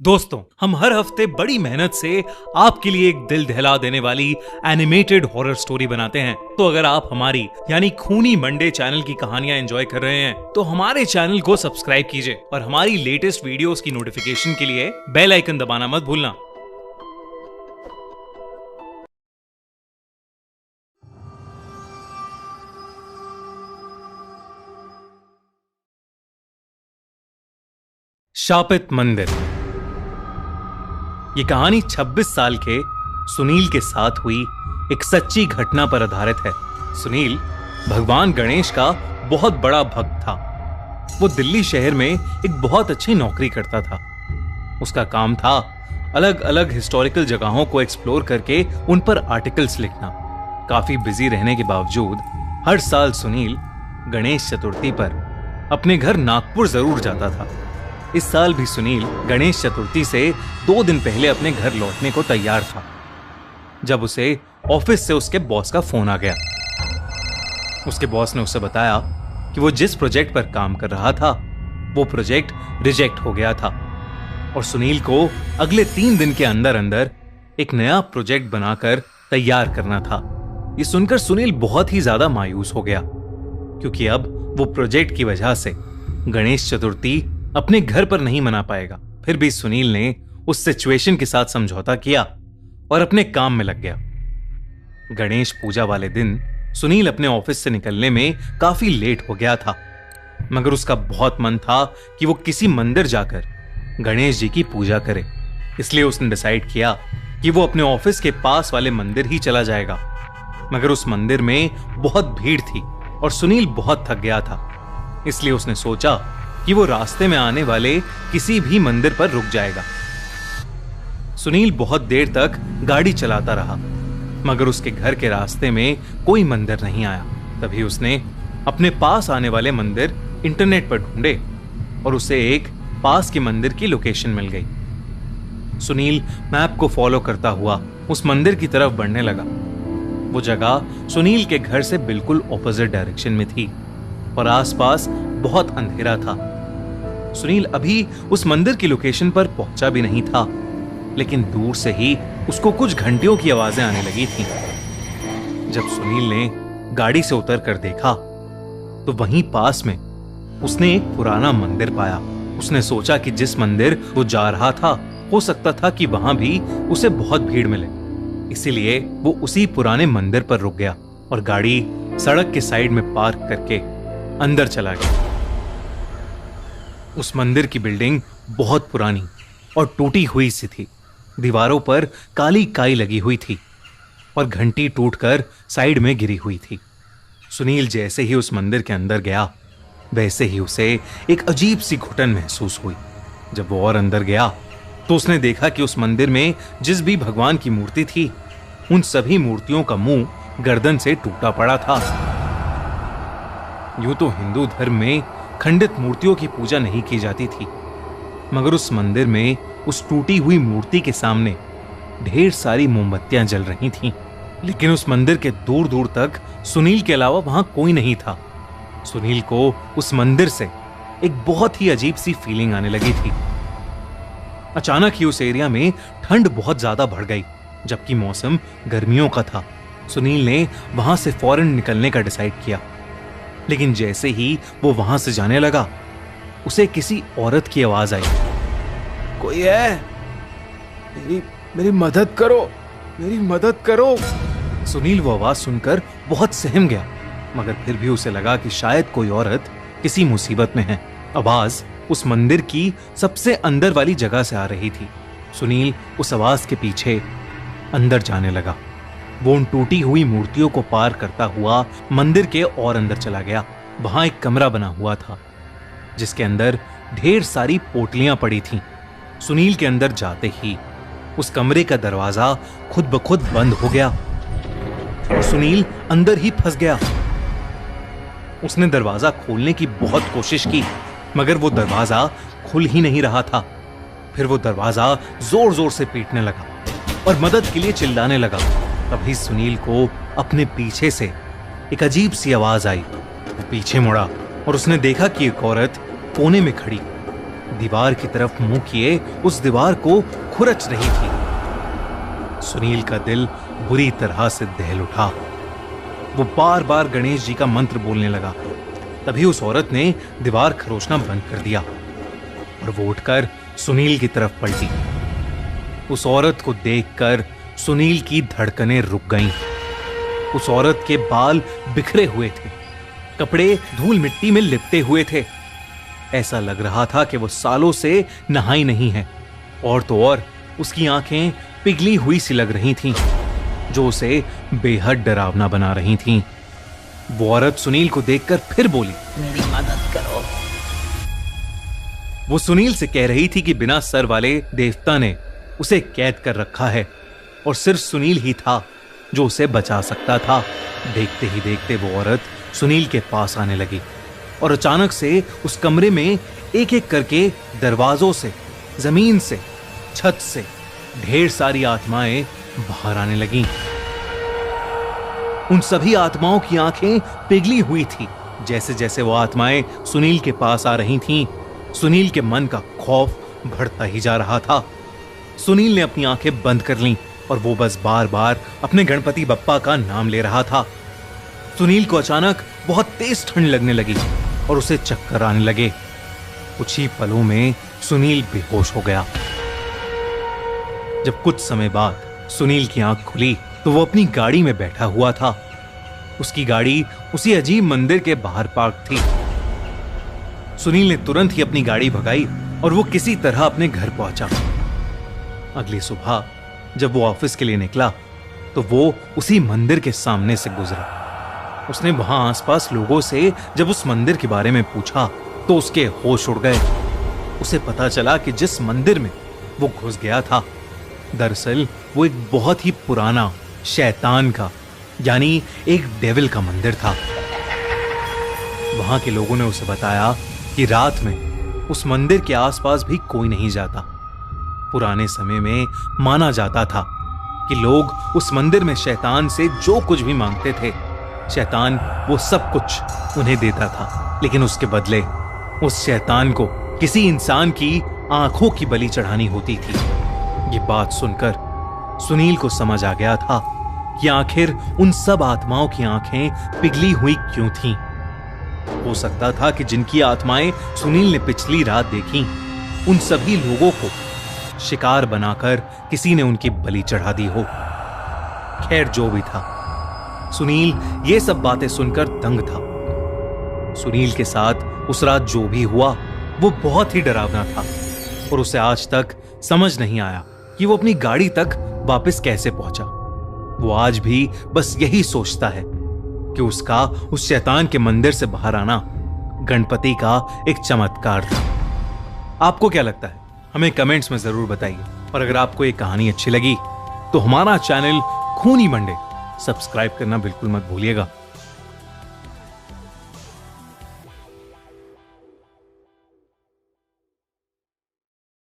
दोस्तों, हम हर हफ्ते बड़ी मेहनत से आपके लिए एक दिल दहला देने वाली एनिमेटेड हॉरर स्टोरी बनाते हैं। तो अगर आप हमारी यानी खूनी मंडे चैनल की कहानियां एंजॉय कर रहे हैं तो हमारे चैनल को सब्सक्राइब कीजिए और हमारी लेटेस्ट वीडियोस की नोटिफिकेशन के लिए बेल आइकन दबाना मत भूलना। शापित मंदिर। ये कहानी 26 साल के सुनील के साथ हुई एक सच्ची घटना पर आधारित है। सुनील भगवान गणेश का बहुत बड़ा भक्त था। वो दिल्ली शहर में एक बहुत अच्छी नौकरी करता था। उसका काम था अलग अलग हिस्टोरिकल जगहों को एक्सप्लोर करके उन पर आर्टिकल्स लिखना। काफी बिजी रहने के बावजूद हर साल सुनील गणेश चतुर्थी पर अपने घर नागपुर जरूर जाता था। इस साल भी सुनील गणेश चतुर्थी से 2 दिन पहले अपने घर लौटने को तैयार था जब उसे ऑफिस से उसके बॉस का फोन आ गया। उसके बॉस ने उसे बताया कि वो जिस प्रोजेक्ट पर काम कर रहा था वो प्रोजेक्ट रिजेक्ट हो गया था और सुनील को अगले 3 दिन के अंदर अंदर एक नया प्रोजेक्ट बनाकर तैयार करना था। ये सुनकर सुनील बहुत ही ज्यादा मायूस हो गया क्योंकि अब वो प्रोजेक्ट की वजह से गणेश चतुर्थी अपने घर पर नहीं मना पाएगा। फिर भी सुनील ने उस सिचुएशन के साथ समझौता किया और अपने काम में लग गया। गणेश पूजा वाले दिन सुनील अपने ऑफिस से निकलने में काफी लेट हो गया था, मगर उसका बहुत मन था कि वो किसी मंदिर जाकर गणेश जी की पूजा करे। इसलिए उसने डिसाइड किया कि वो अपने ऑफिस के पास वाले मंदिर ही चला जाएगा। मगर उस मंदिर में बहुत भीड़ थी और सुनील बहुत थक गया था। इसलिए उसने सोचा कि वो रास्ते में आने वाले किसी भी मंदिर पर रुक जाएगा। सुनील बहुत देर तक गाड़ी चलाता रहा मगर उसके घर के रास्ते में कोई मंदिर नहीं आया। तभी उसने अपने पास आने वाले मंदिर इंटरनेट पर ढूंढे और उसे एक पास के मंदिर की लोकेशन मिल गई। सुनील मैप को फॉलो करता हुआ उस मंदिर की तरफ बढ़ने लगा। वो जगह सुनील के घर से बिल्कुल ऑपोजिट डायरेक्शन में थी और आसपास बहुत अंधेरा था। सुनील अभी उस मंदिर की लोकेशन पर पहुंचा भी नहीं था, लेकिन दूर से ही उसको कुछ घंटियों की आवाजें आने लगी थीं। जब सुनील ने गाड़ी से उतर कर देखा तो वहीं पास में उसने एक पुराना मंदिर पाया। उसने सोचा कि जिस मंदिर वो जा रहा था हो सकता था कि वहां भी उसे बहुत भीड़ मिले, इसीलिए वो उसी पुराने मंदिर पर रुक गया और गाड़ी सड़क के साइड में पार्क करके अंदर चला गया। उस मंदिर की बिल्डिंग बहुत पुरानी और टूटी हुई सी थी। दीवारों पर काली काई लगी हुई थी और घंटी टूटकर साइड में गिरी हुई थी। सुनील जैसे ही उस मंदिर के अंदर गया वैसे ही उसे एक अजीब सी घुटन महसूस हुई। जब वो और अंदर गया तो उसने देखा कि उस मंदिर में जिस भी भगवान की मूर्ति थी उन सभी मूर्तियों का मुंह गर्दन से टूटा पड़ा था। यूं तो हिंदू धर्म में खंडित मूर्तियों की पूजा नहीं की जाती थी, मगर उस मंदिर में उस टूटी हुई मूर्ति के सामने ढेर सारी मोमबत्तियां जल रही थीं। लेकिन उस मंदिर के दूर दूर तक सुनील के अलावा वहां कोई नहीं था। सुनील को उस मंदिर से एक बहुत ही अजीब सी फीलिंग आने लगी थी। अचानक ही उस एरिया में ठंड बहुत ज्यादा बढ़ गई, जबकि मौसम गर्मियों का था। सुनील ने वहां से फौरन निकलने का डिसाइड किया, लेकिन जैसे ही वो वहां से जाने लगा उसे किसी औरत की आवाज आई। कोई है? मेरी मदद करो, मेरी मदद करो। सुनील वो आवाज सुनकर बहुत सहम गया, मगर फिर भी उसे लगा कि शायद कोई औरत किसी मुसीबत में है। आवाज उस मंदिर की सबसे अंदर वाली जगह से आ रही थी। सुनील उस आवाज के पीछे अंदर जाने लगा। वो उन टूटी हुई मूर्तियों को पार करता हुआ मंदिर के और अंदर चला गया। वहां एक कमरा बना हुआ था जिसके अंदर ढेर सारी पोटलियां पड़ी थीं। सुनील के अंदर जाते ही उस कमरे का दरवाजा खुद ब खुद बंद हो गया और सुनील अंदर ही फंस गया। उसने दरवाजा खोलने की बहुत कोशिश की, मगर वो दरवाजा खुल ही नहीं रहा था। फिर वो दरवाजा जोर जोर से पीटने लगा और मदद के लिए चिल्लाने लगा। तभी सुनील को अपने पीछे से एक अजीब सी आवाज आई। वो पीछे मुड़ा और उसने देखा कि एक औरत कोने में खड़ी दीवार की तरफ मुंह किए उस दीवार को खुरच रही थी। सुनील का दिल बुरी तरह से दहल उठा। वो बार बार गणेश जी का मंत्र बोलने लगा। तभी उस औरत ने दीवार खरोचना बंद कर दिया और वो उठकर सुनील की तरफ पलटी। उस औरत को देखकर सुनील की धड़कनें रुक गईं। उस औरत के बाल बिखरे हुए थे, कपड़े धूल मिट्टी में लिपटे हुए थे। ऐसा लग रहा था कि वो सालों से नहाई नहीं है। और तो और उसकी आंखें पिघली हुई सी लग रही थीं, जो उसे बेहद डरावना बना रही थीं। वो औरत सुनील को देखकर फिर बोली, मेरी मदद करो। वो सुनील से कह रही थी कि बिना सर वाले देवता ने उसे कैद कर रखा है और सिर्फ सुनील ही था जो उसे बचा सकता था। देखते ही देखते वो औरत सुनील के पास आने लगी और अचानक से उस कमरे में एक एक करके दरवाजों से, जमीन से, छत से ढेर सारी आत्माएं बाहर आने लगीं। उन सभी आत्माओं की आंखें पिघली हुई थी। जैसे जैसे वो आत्माएं सुनील के पास आ रही थीं, सुनील के मन का खौफ बढ़ता ही जा रहा था। सुनील ने अपनी आंखें बंद कर लीं और वो बस बार बार अपने गणपति बप्पा का नाम ले रहा था। सुनील को अचानक बहुत तेज ठंड लगने लगी और उसे चक्कर आने लगे। कुछ ही पलों में सुनील बेहोश हो गया। जब कुछ समय बाद सुनील की आंख खुली तो वो अपनी गाड़ी में बैठा हुआ था। उसकी गाड़ी उसी अजीब मंदिर के बाहर पार्क थी। सुनील ने तुरंत ही अपनी गाड़ी भगाई और वो किसी तरह अपने घर पहुंचा। अगली सुबह जब वो ऑफिस के लिए निकला तो वो उसी मंदिर के सामने से गुजरा। उसने वहां आसपास लोगों से जब उस मंदिर के बारे में पूछा तो उसके होश उड़ गए। उसे पता चला कि जिस मंदिर में वो घुस गया था, दरअसल वो एक बहुत ही पुराना शैतान का, यानी एक डेविल का मंदिर था। वहां के लोगों ने उसे बताया कि रात में उस मंदिर के आसपास भी कोई नहीं जाता। पुराने समय में माना जाता था कि लोग उस मंदिर में शैतान से जो कुछ भी मांगते थे, शैतान वो सब कुछ उन्हें देता था, लेकिन उसके बदले उस शैतान को किसी इंसान की आंखों की बलि चढ़ानी होती थी। ये बात सुनकर सुनील को समझ आ गया था कि आखिर उन सब आत्माओं की आंखें पिघली हुई क्यों थीं। हो सकता था कि जिनकी आत्माएं सुनील ने पिछली रात देखी, उन सभी लोगों को शिकार बनाकर किसी ने उनकी बलि चढ़ा दी हो। खैर जो भी था, सुनील ये सब बातें सुनकर दंग था। सुनील के साथ उस रात जो भी हुआ वो बहुत ही डरावना था और उसे आज तक समझ नहीं आया कि वो अपनी गाड़ी तक वापस कैसे पहुंचा। वो आज भी बस यही सोचता है कि उसका उस शैतान के मंदिर से बाहर आना गणपति का एक चमत्कार था। आपको क्या लगता है? हमें कमेंट्स में जरूर बताइए। और अगर आपको ये कहानी अच्छी लगी तो हमारा चैनल खूनी मंडे सब्सक्राइब करना बिल्कुल मत भूलिएगा।